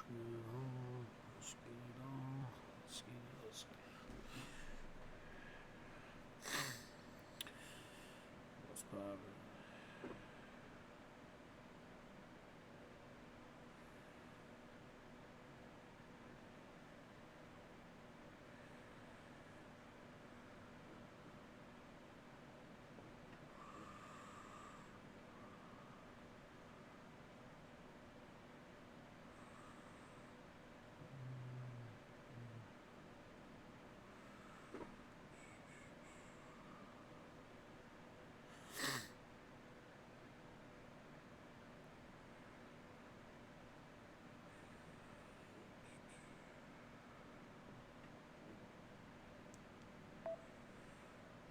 Let's get it on. Let's get it. Let's get it. What's poppin'?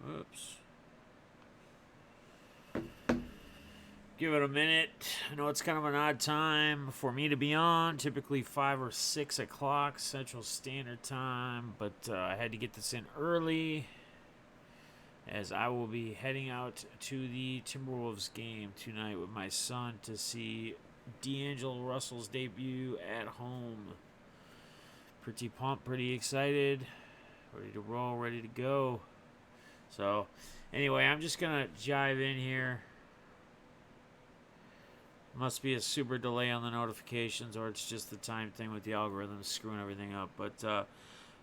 Oops. Give it a minute. I know it's kind of an odd time for me to be on, typically 5 or 6 o'clock Central Standard Time, but I had to get this in early as I will be heading out to the Timberwolves game tonight with my son to see D'Angelo Russell's debut at home. Pretty pumped, pretty excited, ready to roll, ready to go. So, anyway, I'm just going to jive in here. Must be a super delay on the notifications, or it's just the time thing with the algorithm screwing everything up. But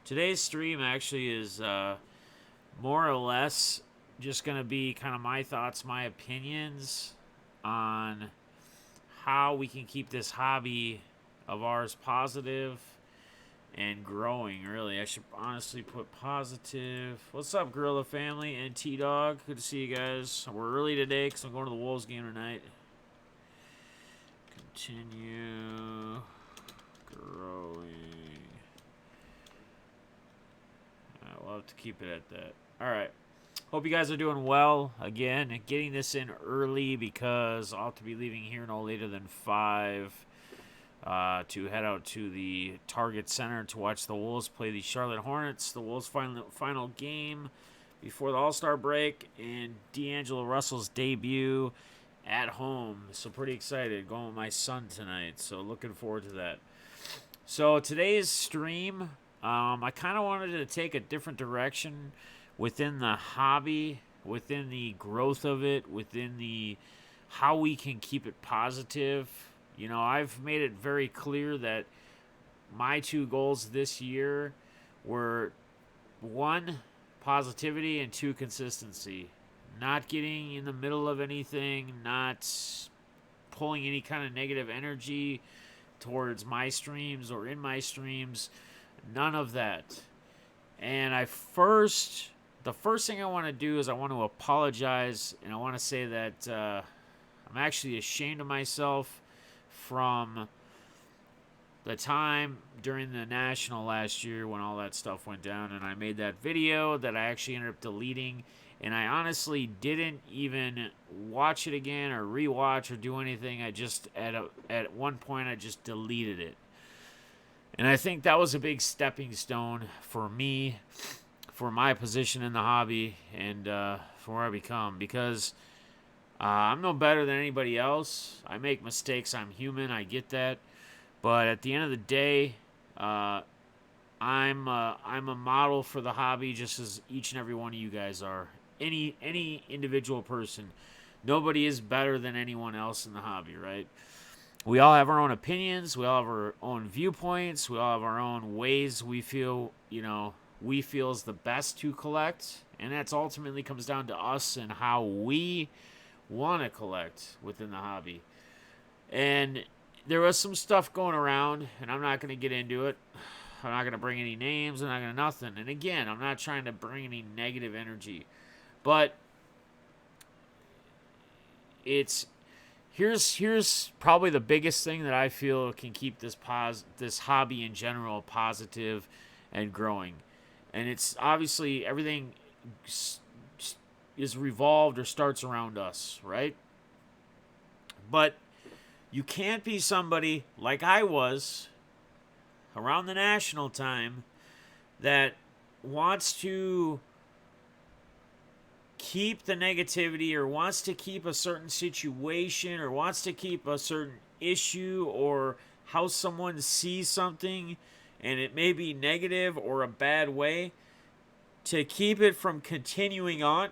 today's stream actually is more or less just going to be kind of my thoughts, my opinions on how we can keep this hobby of ours positive and growing, really. I should honestly put positive. What's up, Gorilla family and T-Dog? Good to see you guys. We're early today because I'm going to the Wolves game tonight. Continue growing. We'll have to keep it at that. All right. Hope you guys are doing well. Again, getting this in early because I'll have to be leaving here no later than 5 to head out to the Target Center to watch the Wolves play the Charlotte Hornets. The Wolves' final game before the All-Star break and D'Angelo Russell's debut at home. So pretty excited. Going with my son tonight. So looking forward to that. So today's stream, I kind of wanted to take a different direction within the hobby, within the growth of it, within the how we can keep it positive. You know, I've made it very clear that my 2 goals this year were 1, positivity, and 2, consistency. Not getting in the middle of anything, not pulling any kind of negative energy towards my streams or in my streams. None of that. And the first thing I want to do is I want to apologize, and I want to say that I'm actually ashamed of myself from the time during the National last year when all that stuff went down, and I made that video that I actually ended up deleting. And I honestly didn't even watch it again or rewatch or do anything. I just, at one point, I just deleted it. And I think that was a big stepping stone for me, for my position in the hobby, and for where I become. Because I'm no better than anybody else. I make mistakes. I'm human. I get that. But at the end of the day, I'm a model for the hobby, just as each and every one of you guys are. Any individual person, nobody is better than anyone else in the hobby, right? We all have our own opinions, we all have our own viewpoints, we all have our own ways we feel is the best to collect, and that's ultimately comes down to us and how we want to collect within the hobby. And there was some stuff going around, and I'm not going to get into it. I'm not going to bring any names, I'm not going to nothing. And again, I'm not trying to bring any negative energy. But here's probably the biggest thing that I feel can keep this hobby in general positive and growing. And it's obviously everything is revolved or starts around us, right? But you can't be somebody like I was around the National time that wants to keep the negativity or wants to keep a certain situation or wants to keep a certain issue or how someone sees something, and it may be negative or a bad way, to keep it from continuing on.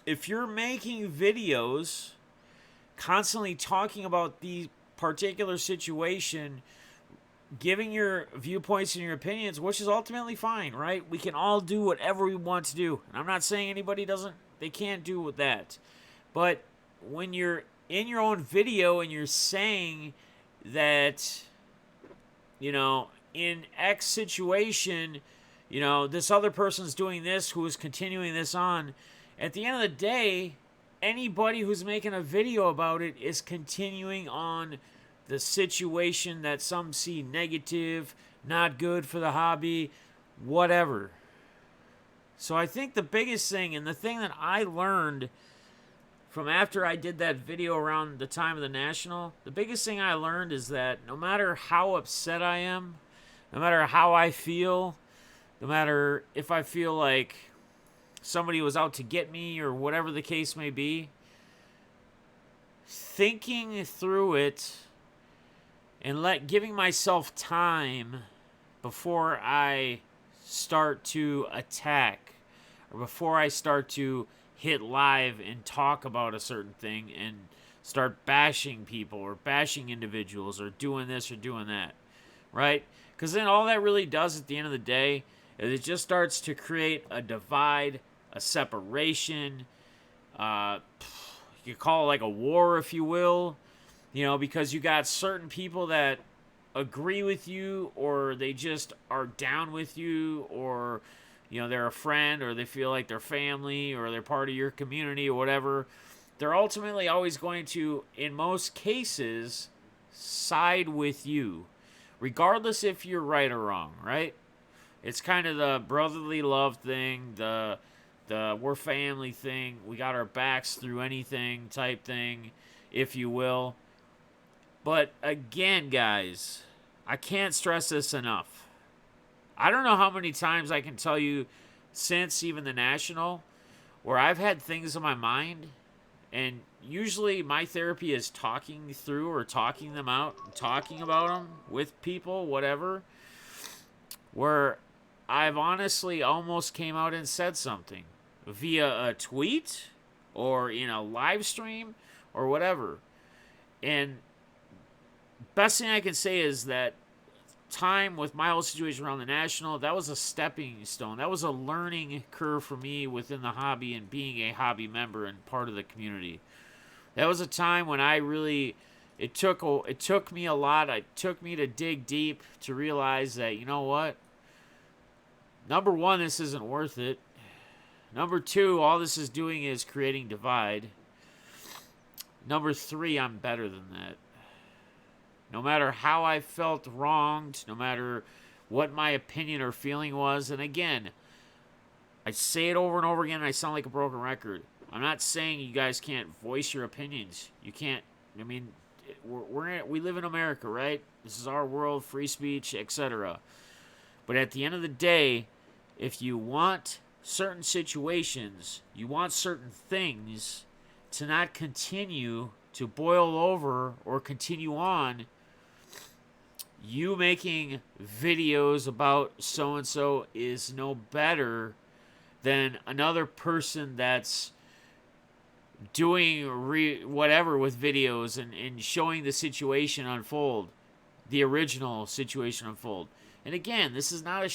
If you're making videos constantly talking about the particular situation, giving your viewpoints and your opinions, which is ultimately fine, right? We can all do whatever we want to do. And I'm not saying they can't do with that. But when you're in your own video and you're saying that, in X situation, this other person's doing this who is continuing this on, at the end of the day, anybody who's making a video about it is continuing on the situation that some see negative, not good for the hobby, whatever. So I think the biggest thing, and the thing that I learned from after I did that video around the time of the National, the biggest thing I learned is that no matter how upset I am, no matter how I feel, no matter if I feel like somebody was out to get me or whatever the case may be, thinking through it and giving myself time before I start to attack or before I start to hit live and talk about a certain thing and start bashing people or bashing individuals or doing this or doing that, right? Because then all that really does at the end of the day is it just starts to create a divide, a separation. You could call it like a war, if you will, because you got certain people that agree with you or they just are down with you, or they're a friend, or they feel like they're family, or they're part of your community, or whatever. They're ultimately always going to, in most cases, side with you, regardless if you're right or wrong, right? It's kind of the brotherly love thing, the we're family thing, we got our backs through anything type thing, if you will. But again, guys, I can't stress this enough. I don't know how many times I can tell you since even the National where I've had things in my mind, and usually my therapy is talking through or talking them out, talking about them with people, whatever, where I've honestly almost came out and said something via a tweet or in a live stream or whatever. And best thing I can say is that time with my whole situation around the National, that was a stepping stone. That was a learning curve for me within the hobby and being a hobby member and part of the community. That was a time when I really, it took me a lot. It took me to dig deep to realize that, you know what? Number one, this isn't worth it. Number two, all this is doing is creating divide. Number three, I'm better than that. No matter how I felt wronged, no matter what my opinion or feeling was, and again, I say it over and over again, and I sound like a broken record. I'm not saying you guys can't voice your opinions. You can't. I mean, we live in America, right? This is our world, free speech, etc. But at the end of the day, if you want certain situations, you want certain things to not continue to boil over or continue on, you making videos about so-and-so is no better than another person that's doing whatever with videos and showing the situation unfold, the original situation unfold. And again, this is not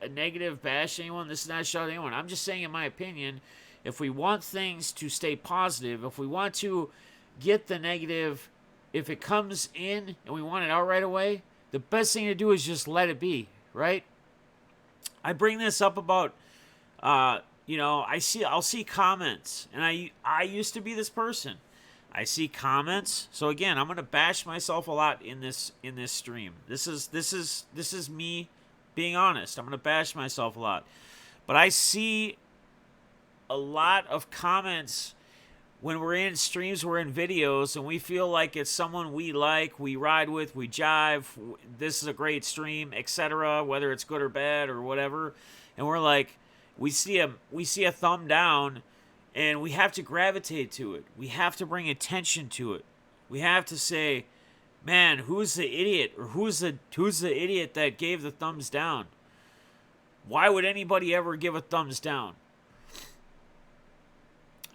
a negative bash anyone. This is not a shot at anyone. I'm just saying, in my opinion, if we want things to stay positive, if we want to get the negative, if it comes in and we want it out right away, the best thing to do is just let it be, right? I bring this up about, I'll see comments, and I used to be this person. I see comments. So again, I'm gonna bash myself a lot in this stream. This is me being honest. I'm gonna bash myself a lot, but I see a lot of comments when we're in streams, we're in videos, and we feel like it's someone we like, we ride with, we jive. This is a great stream, etc. Whether it's good or bad or whatever, and we're like, we see a thumb down. And we have to gravitate to it. We have to bring attention to it. We have to say, Man, who's the idiot, or who's the idiot that gave the thumbs down? Why would anybody ever give a thumbs down?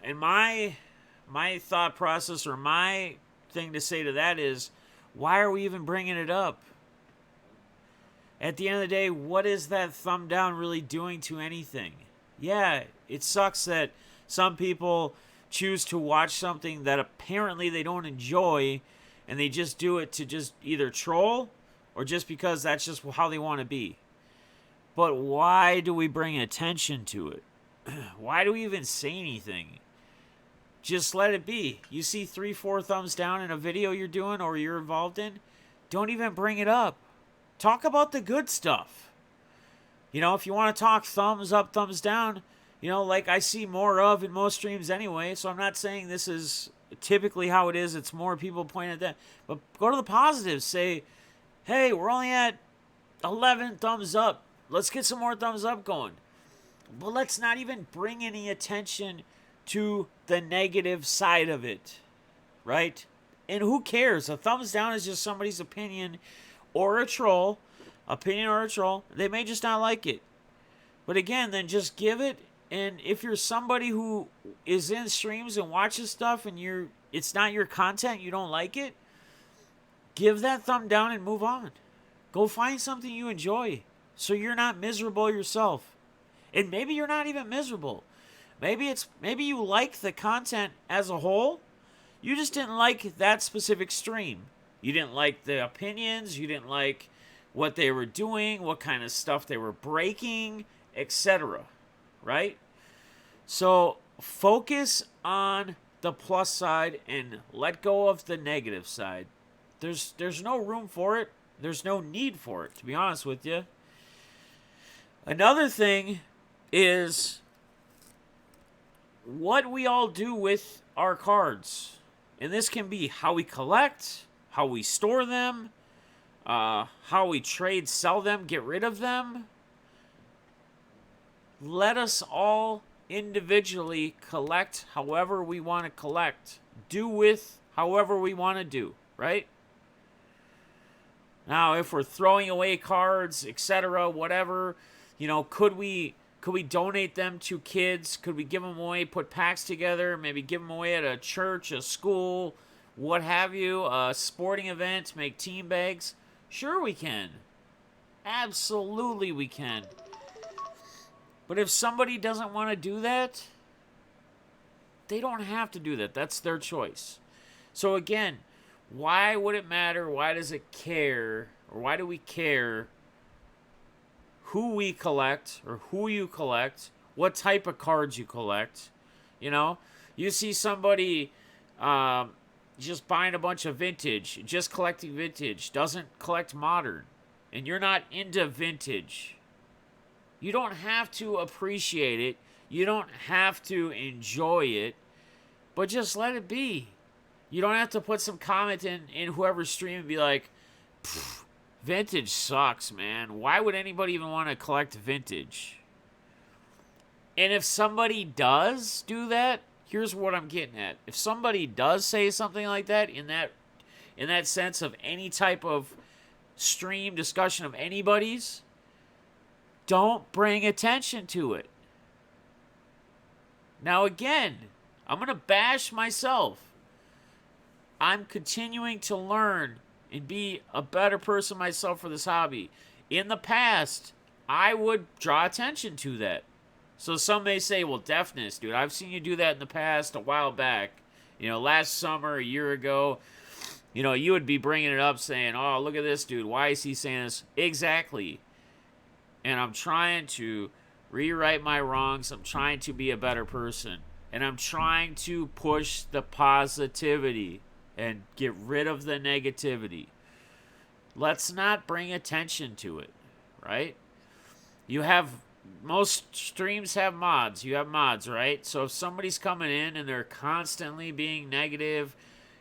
And my thought process, or my thing to say to that is, why are we even bringing it up? At the end of the day, what is that thumb down really doing to anything? Yeah, it sucks that some people choose to watch something that apparently they don't enjoy, and they just do it to just either troll or just because that's just how they want to be. But why do we bring attention to it? Why do we even say anything? Just let it be. You see 3-4 thumbs down in a video you're doing or you're involved in, don't even bring it up. Talk about the good stuff. You know, if you want to talk thumbs up, thumbs down, you know, like I see more of in most streams anyway, so I'm not saying this is typically how it is. It's more people pointing at that. But go to the positives. Say, hey, we're only at 11 thumbs up. Let's get some more thumbs up going. But let's not even bring any attention to the negative side of it, right? And who cares? A thumbs down is just somebody's opinion or a troll. Opinion or a troll. They may just not like it. But again, then just give it. And if you're somebody who is in streams and watches stuff and it's not your content, you don't like it, give that thumb down and move on. Go find something you enjoy so you're not miserable yourself. And maybe you're not even miserable. Maybe you like the content as a whole. You just didn't like that specific stream. You didn't like the opinions. You didn't like what they were doing, what kind of stuff they were breaking, etc. Right? So focus on the plus side and let go of the negative side. There's no room for it. There's no need for it, to be honest with you. Another thing is what we all do with our cards. And this can be how we collect, how we store them, how we trade, sell them, get rid of them. Let us all individually collect however we want to collect. Do with however we want to do, right? Now, if we're throwing away cards, etc., whatever, you know, could we donate them to kids? Could we give them away, put packs together, maybe give them away at a church, a school, what have you, a sporting event, make team bags? Sure we can. Absolutely we can. But if somebody doesn't want to do that, they don't have to do that. That's their choice. So again, why would it matter? Why does it care? Or why do we care who we collect or who you collect, what type of cards you collect? You know, you see somebody just buying a bunch of vintage, just collecting vintage, doesn't collect modern, and you're not into vintage. You don't have to appreciate it. You don't have to enjoy it, but just let it be. You don't have to put some comment in whoever's stream and be like, vintage sucks, man. Why would anybody even want to collect vintage? And if somebody does do that, here's what I'm getting at. If somebody does say something like that in that sense of any type of stream discussion of anybody's, don't bring attention to it. Now again, I'm going to bash myself. I'm continuing to learn and be a better person myself for this hobby. In the past, I would draw attention to that. So some may say, well, Defness, dude, I've seen you do that in the past a while back. You know, last summer, a year ago, you know, you would be bringing it up saying, oh, look at this dude. Why is he saying this? Exactly. And I'm trying to rewrite my wrongs. I'm trying to be a better person. And I'm trying to push the positivity and get rid of the negativity. Let's not bring attention to it, right? Most streams have mods. You have mods, right? So if somebody's coming in and they're constantly being negative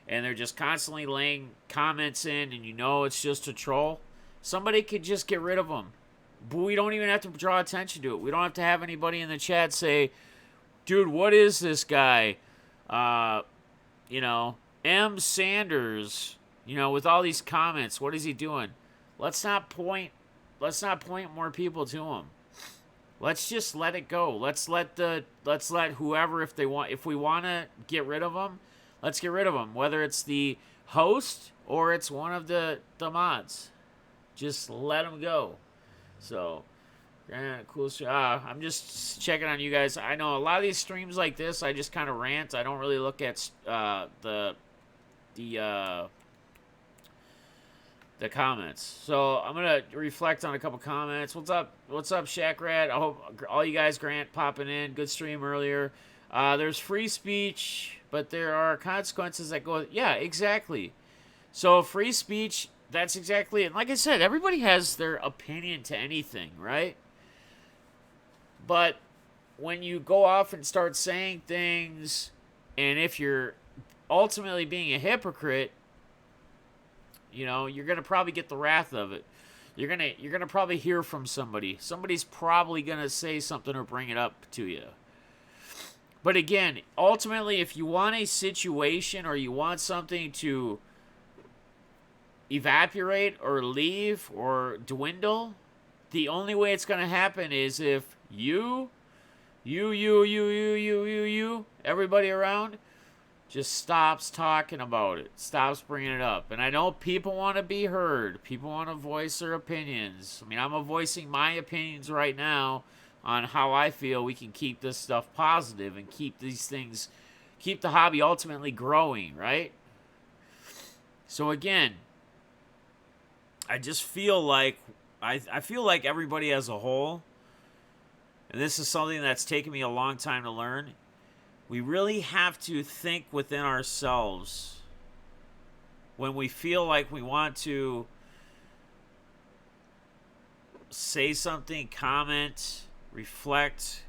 and they're just constantly laying comments in and you know it's just a troll, somebody could just get rid of them. But we don't even have to draw attention to it. We don't have to have anybody in the chat say, dude, what is this guy? You know, M. Sanders You know, with all these comments, what is he doing? Let's not point more people to him. Let's just let it go. Let's let whoever, if we want to get rid of them, let's get rid of them. Whether it's the host or it's one of the mods, just let them go. So, cool. I'm just checking on you guys. I know a lot of these streams like this, I just kind of rant. I don't really look at the comments. So I'm gonna reflect on a couple comments. What's up, Shaq Rat? I hope all you guys, Grant, popping in. Good stream earlier. There's free speech, but there are consequences that go. Yeah, exactly. So free speech, that's exactly it. And like I said, everybody has their opinion to anything, right? But when you go off and start saying things, and if you're ultimately being a hypocrite, you know, you're gonna probably get the wrath of it. You're gonna probably hear from somebody. Somebody's probably gonna say something or bring it up to you. But again, ultimately, if you want a situation or you want something to evaporate or leave or dwindle, the only way it's gonna happen is if you, everybody around, just stops talking about it, stops bringing it up. And I know people want to be heard. People want to voice their opinions. I mean, I'm voicing my opinions right now on how I feel we can keep this stuff positive and keep these things, keep the hobby ultimately growing, right? So again, I just feel like, I feel like everybody as a whole, and this is something that's taken me a long time to learn, we really have to think within ourselves when we feel like we want to say something, comment, reflect,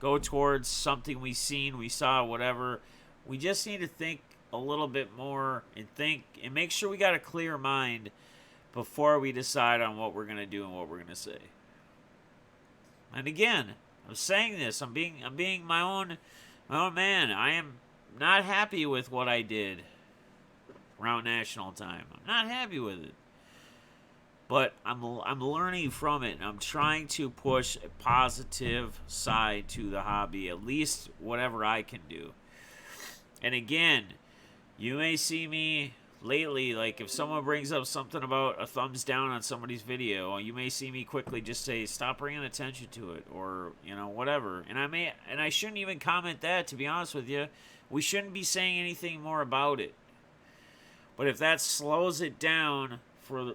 go towards something we seen, we saw, whatever. We just need to think a little bit more and think and make sure we got a clear mind before we decide on what we're going to do and what we're going to say. And again, I'm saying this, I'm being my own man. I am not happy with what I did around national time. I'm not happy with it. But I'm learning from it, and I'm trying to push a positive side to the hobby, at least whatever I can do. And again, you may see me lately, like if someone brings up something about a thumbs down on somebody's video, you may see me quickly just say, stop bringing attention to it, or, you know, whatever. And I shouldn't even comment that, to be honest with you. We shouldn't be saying anything more about it. But if that slows it down for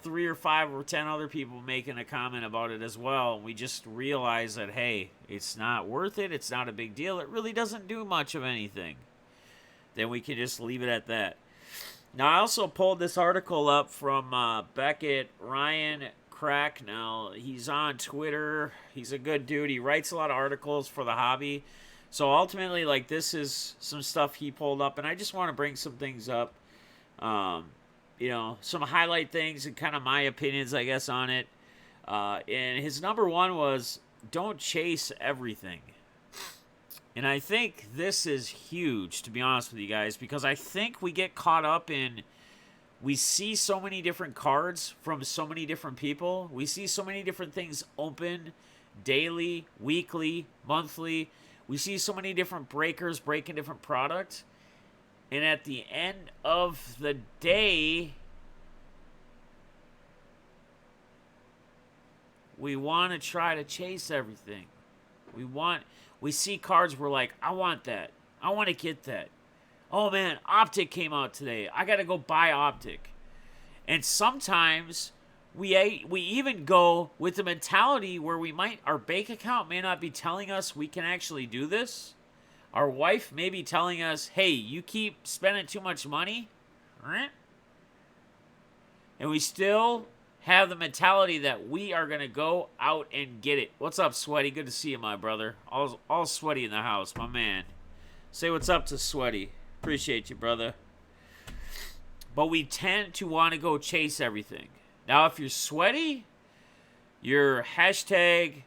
3 or 5 or 10 other people making a comment about it as well, we just realize that, hey, it's not worth it, it's not a big deal, it really doesn't do much of anything, then we can just leave it at that. Now, I also pulled this article up from Beckett Ryan Cracknell. He's on Twitter. He's a good dude. He writes a lot of articles for the hobby. So ultimately, like, this is some stuff he pulled up, and I just want to bring some things up. You know, some highlight things and kind of my opinions, I guess, on it. And his number one was, don't chase everything. And I think this is huge, to be honest with you guys, because I think we get caught up in, we see so many different cards from so many different people. We see so many different things open daily, weekly, monthly. We see so many different breakers breaking different products. And at the end of the day, we want to try to chase everything. We see cards, we're like, I want that. I want to get that. Oh man, Optic came out today. I got to go buy Optic. And sometimes we even go with the mentality where our bank account may not be telling us we can actually do this. Our wife may be telling us, hey, you keep spending too much money. Right? And we still have the mentality that we are going to go out and get it. What's up, Sweaty? Good to see you, my brother. All Sweaty in the house, my man. Say what's up to Sweaty. Appreciate you, brother. But we tend to want to go chase everything. Now, if you're Sweaty, you're hashtag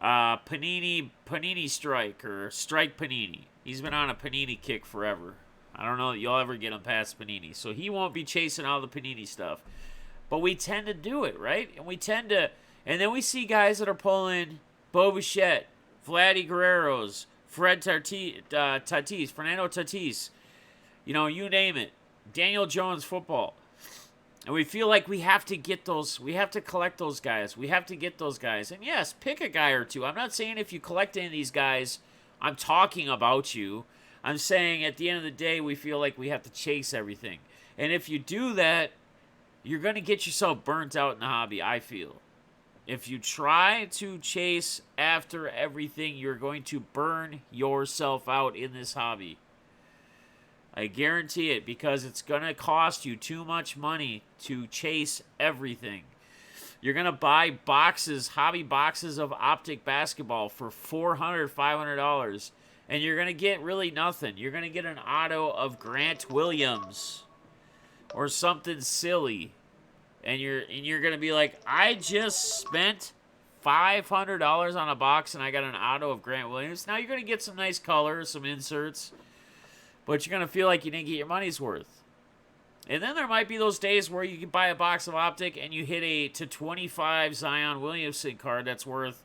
Panini Strike or Strike Panini. He's been on a Panini kick forever. I don't know that you'll ever get him past Panini. So he won't be chasing all the Panini stuff. But we tend to do it, right? And then we see guys that are pulling Bo Bichette, Vladdy Guerreros, Fernando Tatis, you name it. Daniel Jones football. And we feel like we have to get those, we have to collect those guys. We have to get those guys. And yes, pick a guy or two. I'm not saying if you collect any of these guys, I'm talking about you. I'm saying at the end of the day, we feel like we have to chase everything. And if you do that, you're going to get yourself burnt out in the hobby, I feel. If you try to chase after everything, you're going to burn yourself out in this hobby. I guarantee it, because it's going to cost you too much money to chase everything. You're going to buy hobby boxes of Optic basketball for $400, $500, and you're going to get really nothing. You're going to get an auto of Grant Williams or something silly. And you're going to be like, I just spent $500 on a box and I got an auto of Grant Williams. Now you're going to get some nice colors, some inserts, but you're going to feel like you didn't get your money's worth. And then there might be those days where you can buy a box of Optic and you hit a /25 Zion Williamson card that's worth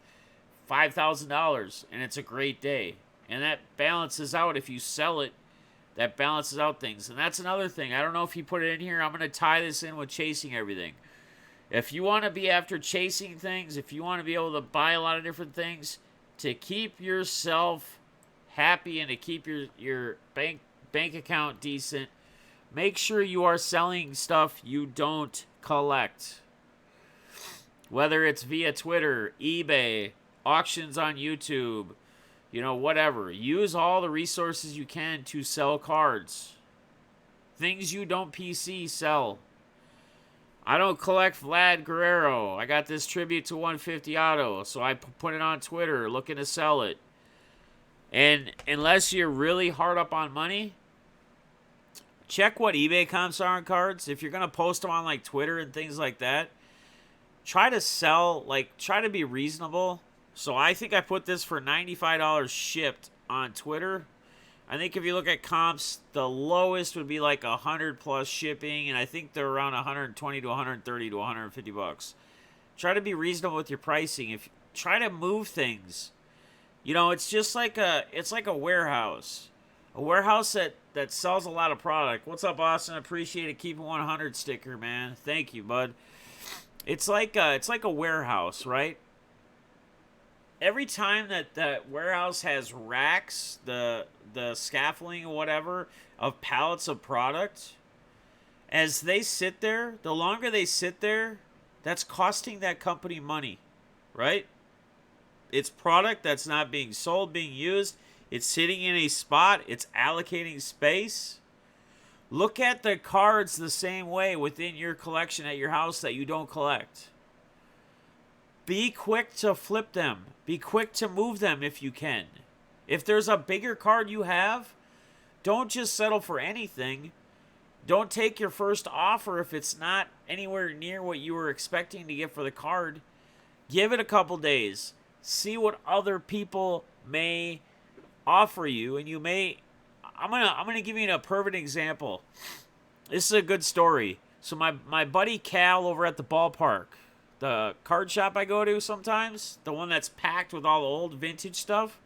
$5,000, and it's a great day. And that balances out if you sell it. That balances out things. And that's another thing. I don't know if you put it in here. I'm going to tie this in with chasing everything. If you want to be after chasing things, if you want to be able to buy a lot of different things, to keep yourself happy and to keep your bank account decent, make sure you are selling stuff you don't collect. Whether it's via Twitter, eBay, auctions on YouTube, whatever. Use all the resources you can to sell cards. Things you don't PC, sell. I don't collect Vlad Guerrero. I got this tribute to 150 auto, so I put it on Twitter looking to sell it. And unless you're really hard up on money, check what eBay comps are on cards. If you're going to post them on like Twitter and things like that, try to be reasonable. So I think I put this for $95 shipped on Twitter. I think if you look at comps, the lowest would be like 100 plus shipping, and I think they're around 120 to 130 to 150 bucks. Try to be reasonable with your pricing. Try to move things. It's just like a warehouse. A warehouse that sells a lot of product. What's up, Austin? Appreciate it. Keep it 100 sticker, man. Thank you, bud. It's like a warehouse, right? Every time that warehouse has racks, the scaffolding or whatever of pallets of product, as they sit there, the longer they sit there, that's costing that company money, right? It's product that's not being sold, being used. It's sitting in a spot. It's allocating space. Look at the cards the same way within your collection at your house that you don't collect. Be quick to flip them. Be quick to move them if you can. If there's a bigger card you have, don't just settle for anything. Don't take your first offer if it's not anywhere near what you were expecting to get for the card. Give it a couple days. See what other people may offer you, and I'm gonna give you a perfect example. This is a good story. So my buddy Cal over at the ballpark, the card shop I go to sometimes, the one that's packed with all the old vintage stuff,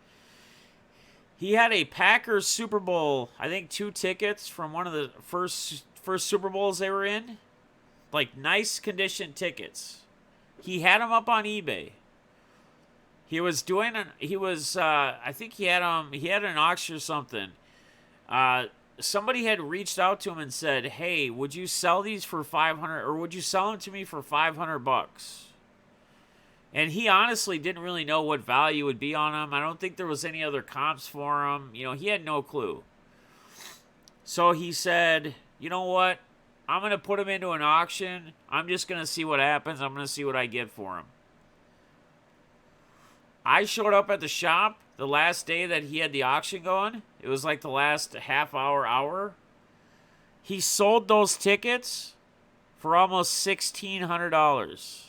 he had a Packers Super Bowl, I think 2 tickets from one of the first Super Bowls they were in. Like nice condition tickets. He had them up on eBay. I think he had an auction or something. Somebody had reached out to him and said, "Hey, would you sell these for $500, or would you sell them to me for $500?" And he honestly didn't really know what value would be on them. I don't think there was any other comps for them. He had no clue. So he said, "You know what? I'm going to put them into an auction. I'm just going to see what happens. I'm going to see what I get for them." I showed up at the shop the last day that he had the auction going. It was like the last half hour. He sold those tickets for almost $1,600.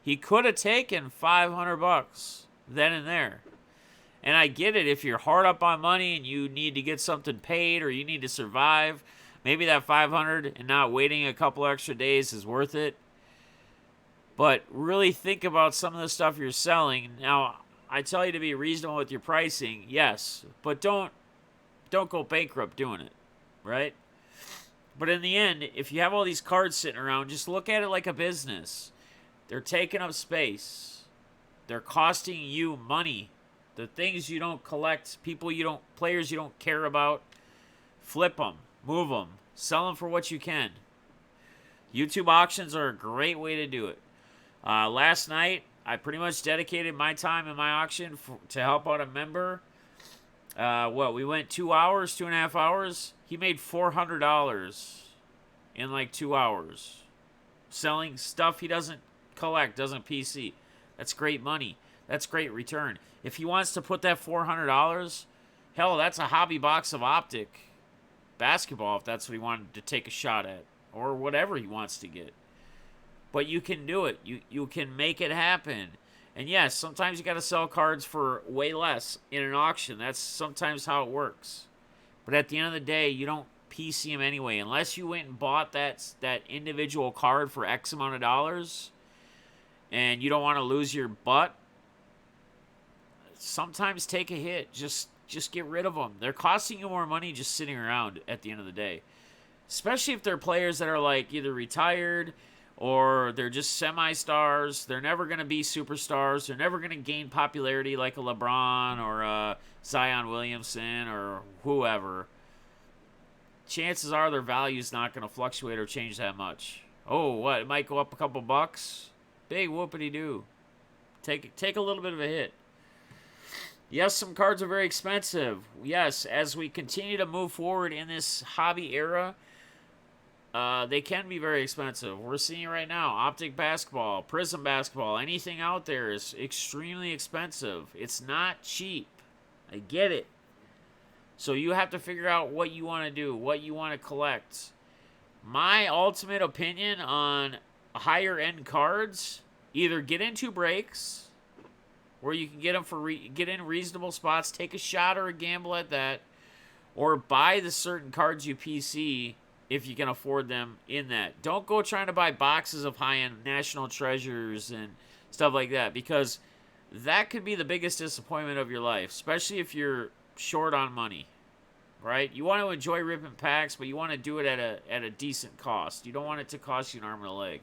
He could have taken $500 then and there. And I get it if you're hard up on money and you need to get something paid or you need to survive. Maybe that 500 and not waiting a couple extra days is worth it. But really think about some of the stuff you're selling. Now, I tell you to be reasonable with your pricing, yes, but don't go bankrupt doing it, right? But in the end, if you have all these cards sitting around, just look at it like a business. They're taking up space. They're costing you money. The things you don't collect, players you don't care about, flip them, move them, sell them for what you can. YouTube auctions are a great way to do it. Last night, I pretty much dedicated my time in my auction to help out a member. We went 2 hours, 2.5 hours. He made $400 in like 2 hours. Selling stuff he doesn't collect, doesn't PC. That's great money. That's great return. If he wants to put that $400, hell, that's a hobby box of Optic basketball if that's what he wanted to take a shot at. Or whatever he wants to get. But you can do it. You can make it happen. And yes, sometimes you got to sell cards for way less in an auction. That's sometimes how it works. But at the end of the day, you don't PC them anyway. Unless you went and bought that individual card for X amount of dollars and you don't want to lose your butt, sometimes take a hit. Just get rid of them. They're costing you more money just sitting around at the end of the day. Especially if they're players that are like either retired or they're just semi-stars. They're never going to be superstars. They're never going to gain popularity like a LeBron or a Zion Williamson or whoever. Chances are their value's not going to fluctuate or change that much. Oh, what? It might go up a couple bucks? Big whoopity-doo. Take a little bit of a hit. Yes, some cards are very expensive. Yes, as we continue to move forward in this hobby era, they can be very expensive. We're seeing it right now. Optic basketball, Prism basketball, anything out there is extremely expensive. It's not cheap. I get it. So you have to figure out what you want to do, what you want to collect. My ultimate opinion on higher end cards, either get into breaks where you can get them get in reasonable spots, take a shot or a gamble at that, or buy the certain cards you PC if you can afford them in that. Don't go trying to buy boxes of high-end National Treasures and stuff like that, because that could be the biggest disappointment of your life, especially if you're short on money, right? You want to enjoy ripping packs, but you want to do it at a decent cost. You don't want it to cost you an arm and a leg.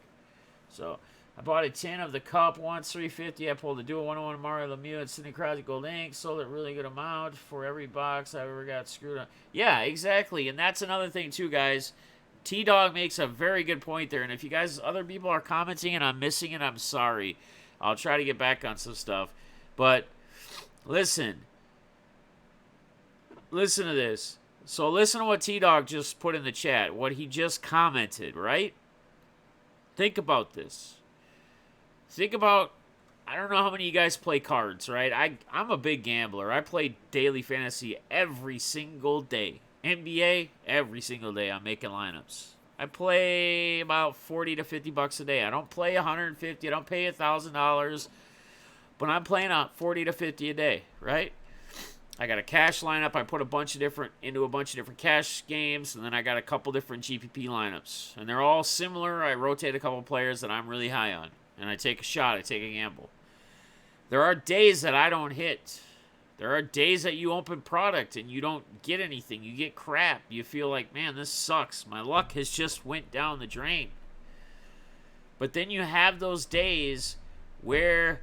So I bought a tin of the Cup once, $3.50. I pulled a Dual 101 Mario Lemieux and Sidney Crosby Gold Ink. Sold it really good amount for every box I ever got screwed on. Yeah, exactly. And that's another thing too, guys. T-Dog makes a very good point there. And if you guys, other people are commenting and I'm missing it, I'm sorry. I'll try to get back on some stuff. But listen to this. So listen to what T-Dog just put in the chat, what he just commented, right? Think about this. Think about, I don't know how many of you guys play cards, right? I'm a big gambler. I play daily fantasy every single day. NBA, every single day I'm making lineups. I play about 40 to 50 bucks a day. I don't play 150. I don't pay $1,000. But I'm playing 40 to 50 a day, right? I got a cash lineup. I put into a bunch of different cash games, and then I got a couple different GPP lineups. And they're all similar. I rotate a couple players that I'm really high on. And I take a shot. I take a gamble. There are days that I don't hit. There are days that you open product and you don't get anything. You get crap. You feel like, man, this sucks. My luck has just went down the drain. But then you have those days where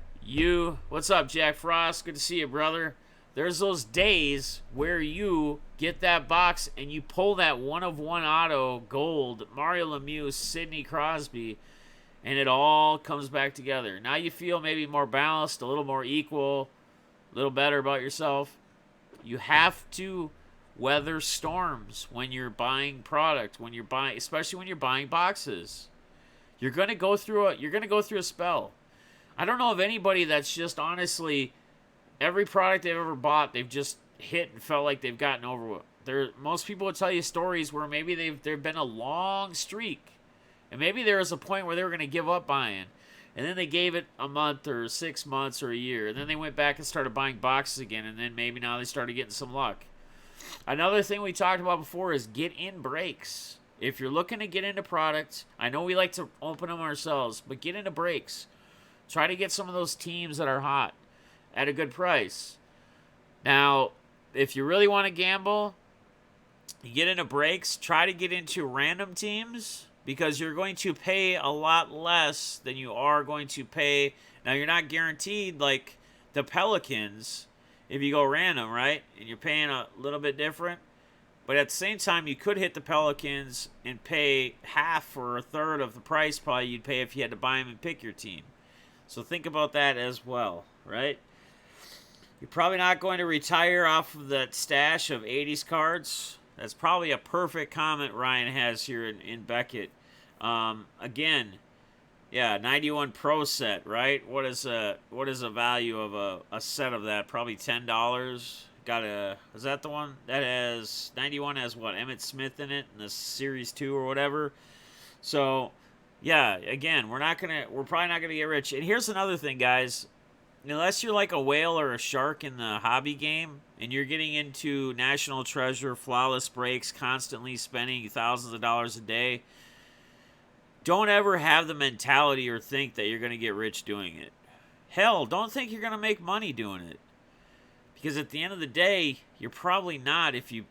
what's up, Jack Frost? Good to see you, brother. There's those days where you get that box and you pull that one-of-one auto gold, Mario Lemieux, Sidney Crosby, and it all comes back together. Now you feel maybe more balanced, a little more equal, a little better about yourself. You have to weather storms when you're buying product, especially when you're buying boxes. You're going to go through a spell. I don't know of anybody that's just honestly every product they've ever bought, they've just hit and felt like they've gotten over with. Most people will tell you stories where maybe there've been a long streak. And maybe there was a point where they were going to give up buying. And then they gave it a month or 6 months or a year. And then they went back and started buying boxes again. And then maybe now they started getting some luck. Another thing we talked about before is get in breaks. If you're looking to get into products, I know we like to open them ourselves, but get into breaks. Try to get some of those teams that are hot at a good price. Now, if you really want to gamble, you get into breaks, try to get into random teams because you're going to pay a lot less than you are going to pay. Now, you're not guaranteed like the Pelicans if you go random, right? And you're paying a little bit different. But at the same time, you could hit the Pelicans and pay half or a third of the price probably you'd pay if you had to buy them and pick your team. So think about that as well, right? You're probably not going to retire off of that stash of 80s cards. That's probably a perfect comment Ryan has here in Beckett. Again, yeah, 91 Pro set, right? What is a value of a set of that? Probably $10. Is that the one that has 91 has what, Emmitt Smith in it in the Series 2 or whatever? So, yeah, again, we're probably not gonna get rich. And here's another thing, guys. Unless you're like a whale or a shark in the hobby game and you're getting into National Treasure, flawless breaks, constantly spending thousands of dollars a day, don't ever have the mentality or think that you're going to get rich doing it. Hell, don't think you're going to make money doing it. Because at the end of the day, you're probably not if you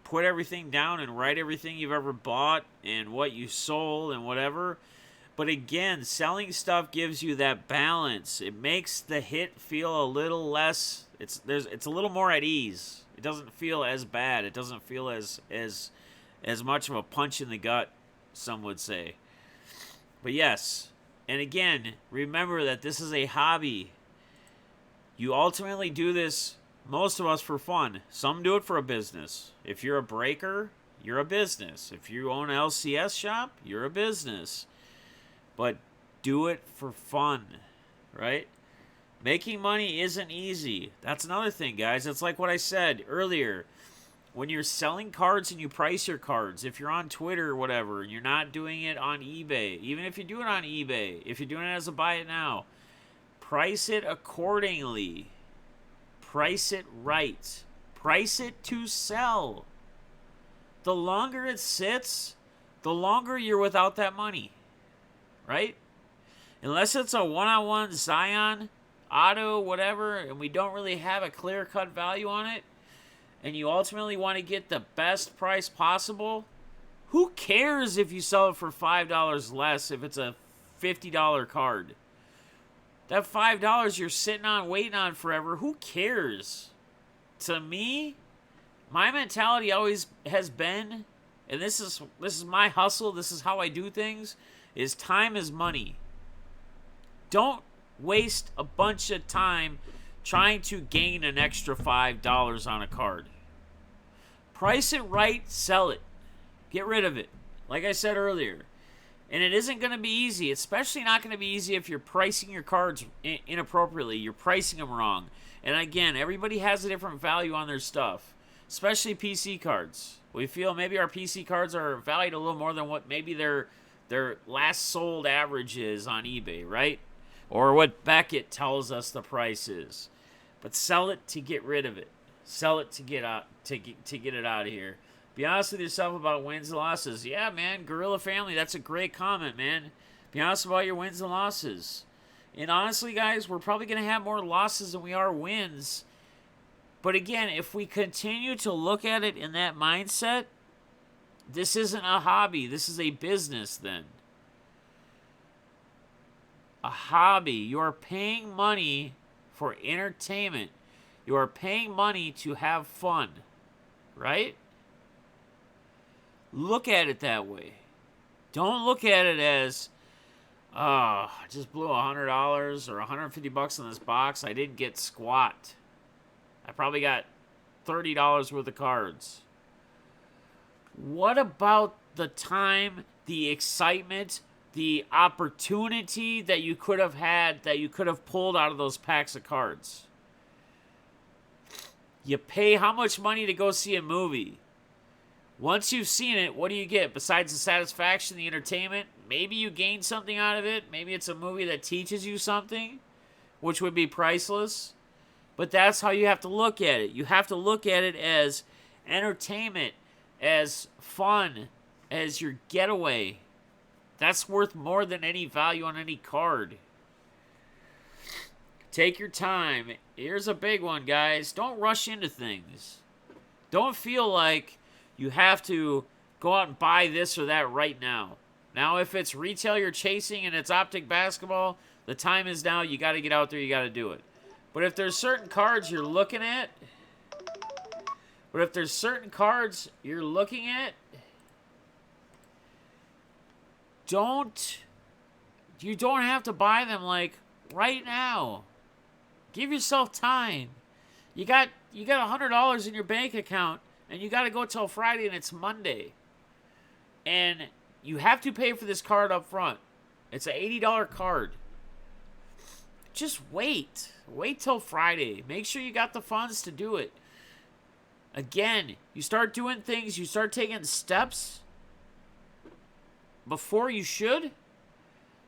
put everything down and write everything you've ever bought and what you sold and whatever. But again, selling stuff gives you that balance. It makes the hit feel a little less. It's a little more at ease. It doesn't feel as bad. It doesn't feel as much of a punch in the gut, some would say. But yes, and again, remember that this is a hobby. You ultimately do this, most of us, for fun. Some do it for a business. If you're a breaker, you're a business. If you own an LCS shop, you're a business. But do it for fun, right? Making money isn't easy. That's another thing, guys. It's like what I said earlier. When you're selling cards and you price your cards, if you're on Twitter or whatever, and you're not doing it on eBay, even if you do it on eBay, if you're doing it as a buy it now, price it accordingly. Price it right. Price it to sell. The longer it sits, the longer you're without that money. Right? Unless it's a one-on-one Zion, auto, whatever, and we don't really have a clear-cut value on it, and you ultimately want to get the best price possible, who cares if you sell it for $5 less if it's a $50 card? That $5 you're sitting on, waiting on forever, who cares? To me, my mentality always has been, and this is my hustle, this is how I do things, is time is money. Don't waste a bunch of time trying to gain an extra $5 on a card. Price it right, sell it. Get rid of it. Like I said earlier. And it isn't going to be easy. Especially not going to be easy if you're pricing your cards inappropriately. You're pricing them wrong. And again, everybody has a different value on their stuff. Especially PC cards. We feel maybe our PC cards are valued a little more than what maybe their last sold average is on eBay, right? Or what Beckett tells us the price is. But sell it to get rid of it. Sell it to get out to get it out of here. Be honest with yourself about wins and losses. Yeah, man, Gorilla Family, that's a great comment, man. Be honest about your wins and losses. And honestly, guys, we're probably going to have more losses than we are wins. But again, if we continue to look at it in that mindset, this isn't a hobby. This is a business then. A hobby. You are paying money for entertainment. You are paying money to have fun. Right? Look at it that way. Don't look at it as, I just blew $100 or $150 on this box. I didn't get squat. I probably got $30 worth of cards. What about the time, the excitement, the opportunity that you could have had, that you could have pulled out of those packs of cards? You pay how much money to go see a movie? Once you've seen it, what do you get? Besides the satisfaction, the entertainment, maybe you gain something out of it. Maybe it's a movie that teaches you something, which would be priceless. But that's how you have to look at it. You have to look at it as entertainment, as fun, as your getaway. That's worth more than any value on any card. Take your time. Here's a big one, guys. Don't rush into things. Don't feel like you have to go out and buy this or that right now. Now, if it's retail you're chasing and it's optic basketball, the time is now. You got to get out there. You got to do it. But if there's certain cards you're looking at, you don't have to buy them like right now. Give yourself time. You got $100 in your bank account, and you got to go till Friday, and it's Monday. And you have to pay for this card up front. It's an $80 card. Just wait. Wait till Friday. Make sure you got the funds to do it. Again, you start doing things, you start taking steps before you should.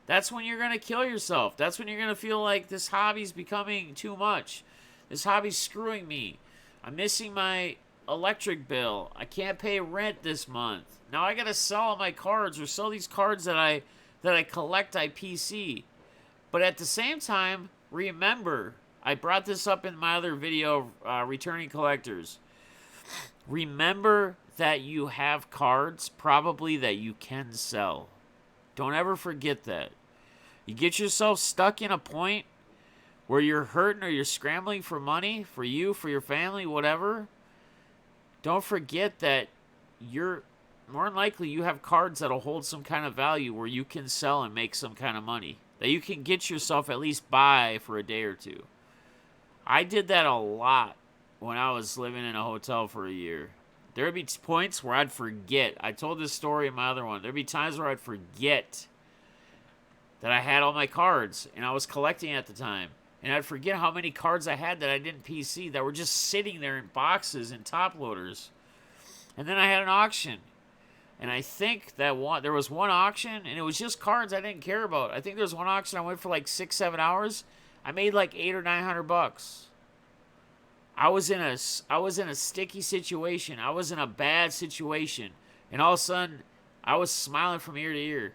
That's when you're going to kill yourself. That's when you're going to feel like this hobby's becoming too much. This hobby's screwing me. I'm missing my electric bill. I can't pay rent this month. Now I got to sell all my cards or sell these cards that I collect, I PC. But at the same time, remember, I brought this up in my other video, Returning Collectors. Remember that you have cards probably that you can sell. Don't ever forget that. You get yourself stuck in a point where you're hurting or you're scrambling for money, for you, for your family, whatever. Don't forget that you're more than likely you have cards that'll hold some kind of value where you can sell and make some kind of money. That you can get yourself at least by for a day or two. I did that a lot when I was living in a hotel for a year. There would be points where I'd forget. I told this story in my other one. There'd be times where I'd forget that I had all my cards, and I was collecting at the time. And I'd forget how many cards I had that I didn't PC that were just sitting there in boxes and top loaders. And then I had an auction. And I think that there was one auction, and it was just cards I didn't care about. I think there was one auction I went for like 6-7 hours. I made like $800 or $900. I was in a sticky situation. I was in a bad situation. And all of a sudden, I was smiling from ear to ear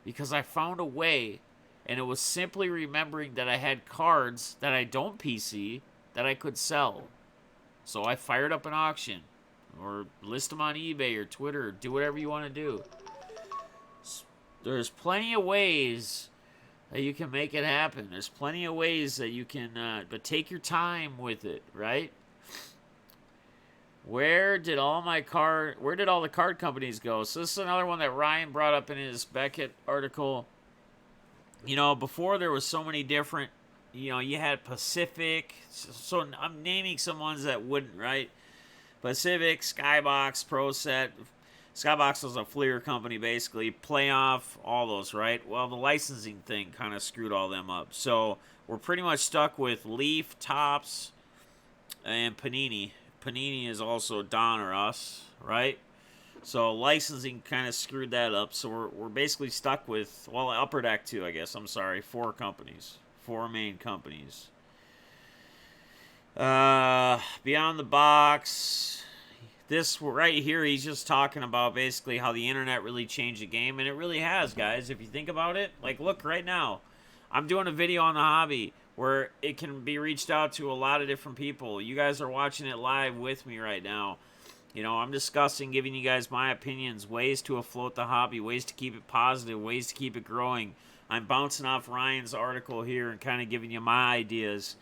because I found a way, and it was simply remembering that I had cards that I don't PC that I could sell. So I fired up an auction or list them on eBay or Twitter or do whatever you want to do. There's plenty of ways that you can make it happen. There's plenty of ways that you can, but take your time with it, right? Where did all the card companies go? So this is another one that Ryan brought up in his Beckett article. You know, before there was so many different, you know, you had Pacific. So I'm naming some ones that wouldn't, right? Pacific, Skybox, ProSet. Skybox was a Fleer company, basically. Playoff, all those, right? Well, the licensing thing kind of screwed all them up. So we're pretty much stuck with Leaf, Topps, and Panini. Panini is also Don or us, right? So licensing kind of screwed that up. So we're basically stuck with, well, Upper Deck too, I guess. I'm sorry. 4 companies. 4 main companies. Beyond the Box. This right here, he's just talking about basically how the internet really changed the game, and it really has, guys. If you think about it, like, look right now, I'm doing a video on the hobby where it can be reached out to a lot of different people. You guys are watching it live with me right now. You know, I'm discussing, giving you guys my opinions, ways to afloat the hobby, ways to keep it positive, ways to keep it growing. I'm bouncing off Ryan's article here and kind of giving you my ideas.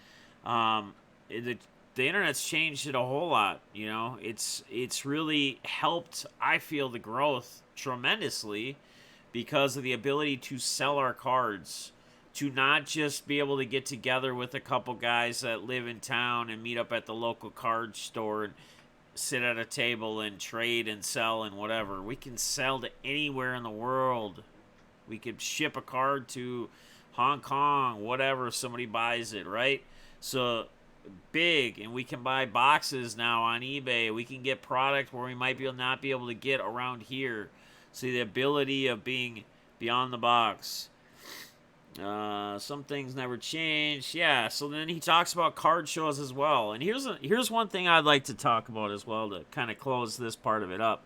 The internet's changed it a whole lot, you know. It's really helped, I feel, the growth tremendously because of the ability to sell our cards, to not just be able to get together with a couple guys that live in town and meet up at the local card store and sit at a table and trade and sell and whatever. We can sell to anywhere in the world. We could ship a card to Hong Kong, whatever, if somebody buys it, right? So big, and we can buy boxes now on eBay. We can get product where we might not be able to get around here. See the ability of being beyond the box. Some things never change. Yeah, so then he talks about card shows as well. And here's one thing I'd like to talk about as well to kind of close this part of it up.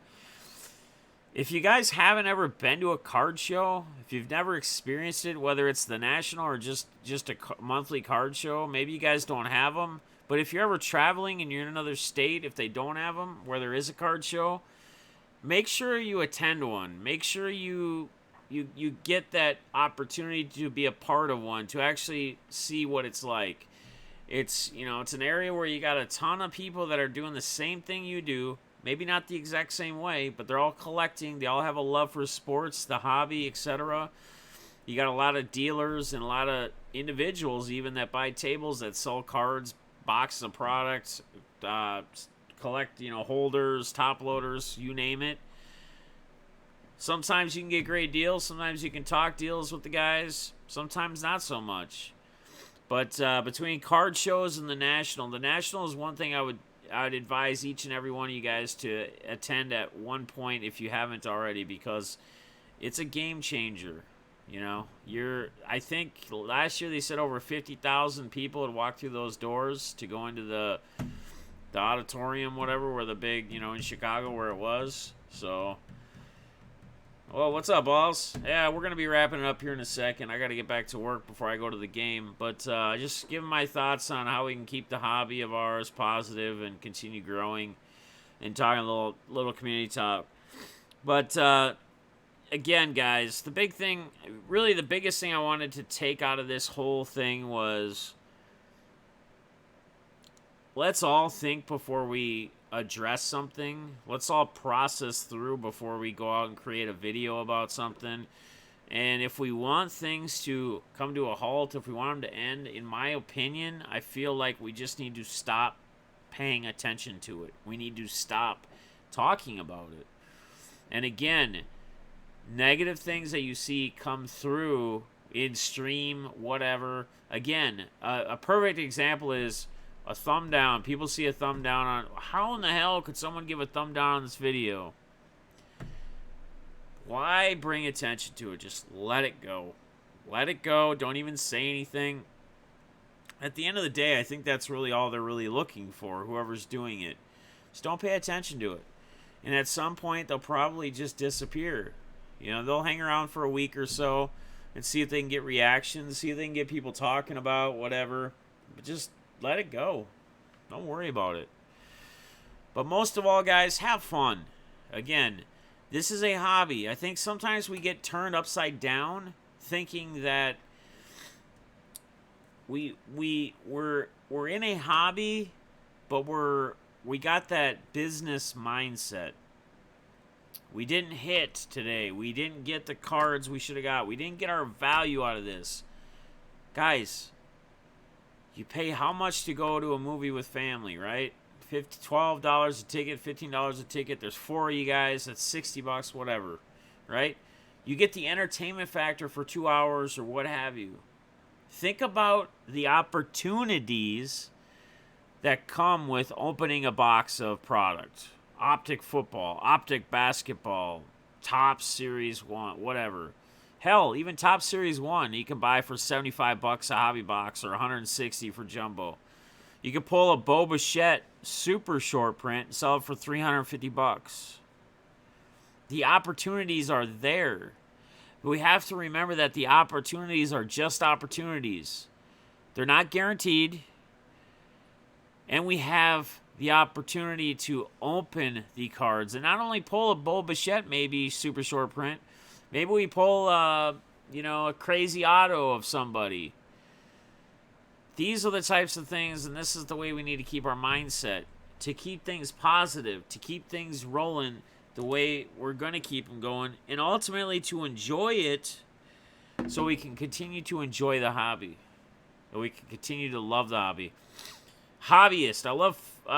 If you guys haven't ever been to a card show, if you've never experienced it, whether it's the national or just a monthly card show, maybe you guys don't have them. But if you're ever traveling and you're in another state, if they don't have them, where there is a card show, make sure you attend one. Make sure you get that opportunity to be a part of one, to actually see what it's like. It's an area where you got a ton of people that are doing the same thing you do. Maybe not the exact same way, but they're all collecting. They all have a love for sports, the hobby, etc. You got a lot of dealers and a lot of individuals even that buy tables that sell cards, boxes of products, collect, holders, top loaders, you name it. Sometimes you can get great deals. Sometimes you can talk deals with the guys. Sometimes not so much. But between card shows and the national is one thing I would advise each and every one of you guys to attend at one point if you haven't already, because it's a game changer. I think last year they said over 50,000 people had walked through those doors to go into the auditorium, whatever, where the big, in Chicago where it was. So, well, what's up, balls? Yeah, we're going to be wrapping it up here in a second. I got to get back to work before I go to the game. But just giving my thoughts on how we can keep the hobby of ours positive and continue growing and talking a little community talk. But, again, guys, the biggest thing I wanted to take out of this whole thing was, let's all think before we address something. Let's all process through before we go out and create a video about something. And if we want things to come to a halt, if we want them to end, in my opinion, I feel like we just need to stop paying attention to it. We need to stop talking about it. And again, negative things that you see come through in stream, whatever. Again, a perfect example is a thumb down. People see a thumb down on... How in the hell could someone give a thumb down on this video? Why bring attention to it? Just let it go. Let it go. Don't even say anything. At the end of the day, I think that's really all they're really looking for, whoever's doing it. Just don't pay attention to it. And at some point, they'll probably just disappear. They'll hang around for a week or so and see if they can get reactions, see if they can get people talking about whatever. But just let it go. Don't worry about it. But most of all, guys, have fun. Again, this is a hobby. I think sometimes we get turned upside down thinking that we're in a hobby, but we got that business mindset. We didn't hit today. We didn't get the cards we should have got. We didn't get our value out of this. Guys, you pay how much to go to a movie with family, right? $12 a ticket, $15 a ticket. There's 4 of you guys. That's $60, whatever, right? You get the entertainment factor for 2 hours or what have you. Think about the opportunities that come with opening a box of product. Optic football, Optic basketball, Top Series 1, whatever. Hell, even Top Series 1 you can buy for $75 a hobby box or $160 for jumbo. You can pull a Bo Bichette super short print and sell it for $350. The opportunities are there. But we have to remember that the opportunities are just opportunities. They're not guaranteed. And we have the opportunity to open the cards and not only pull a Bo Bichette, maybe super short print. Maybe we pull, a crazy auto of somebody. These are the types of things, and this is the way we need to keep our mindset, to keep things positive, to keep things rolling the way we're going to keep them going, and ultimately to enjoy it so we can continue to enjoy the hobby, so we can continue to love the hobby. Hobbyist, I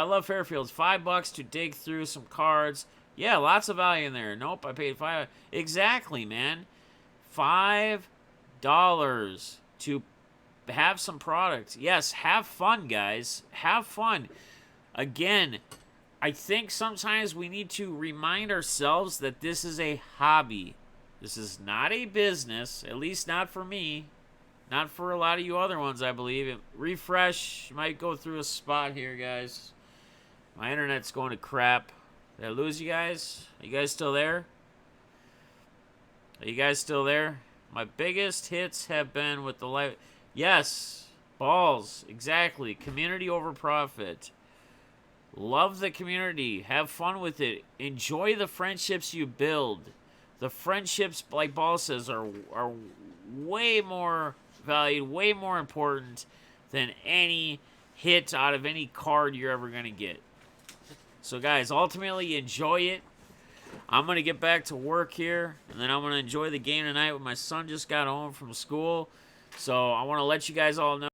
love Fairfield's. $5 to dig through some cards. Yeah, lots of value in there. Nope, I paid $5. Exactly, man. $5 to have some product. Yes, have fun, guys. Have fun. Again, I think sometimes we need to remind ourselves that this is a hobby. This is not a business, at least not for me. Not for a lot of you other ones, I believe. Refresh. Might go through a spot here, guys. My internet's going to crap. Did I lose you guys? Are you guys still there? Are you guys still there? My biggest hits have been with the live. Yes. Balls. Exactly. Community over profit. Love the community. Have fun with it. Enjoy the friendships you build. The friendships, like Ball says, are way more valued, way more important than any hit out of any card you're ever going to get. So, guys, ultimately, enjoy it. I'm going to get back to work here, and then I'm going to enjoy the game tonight when my son just got home from school. So, I want to let you guys all know.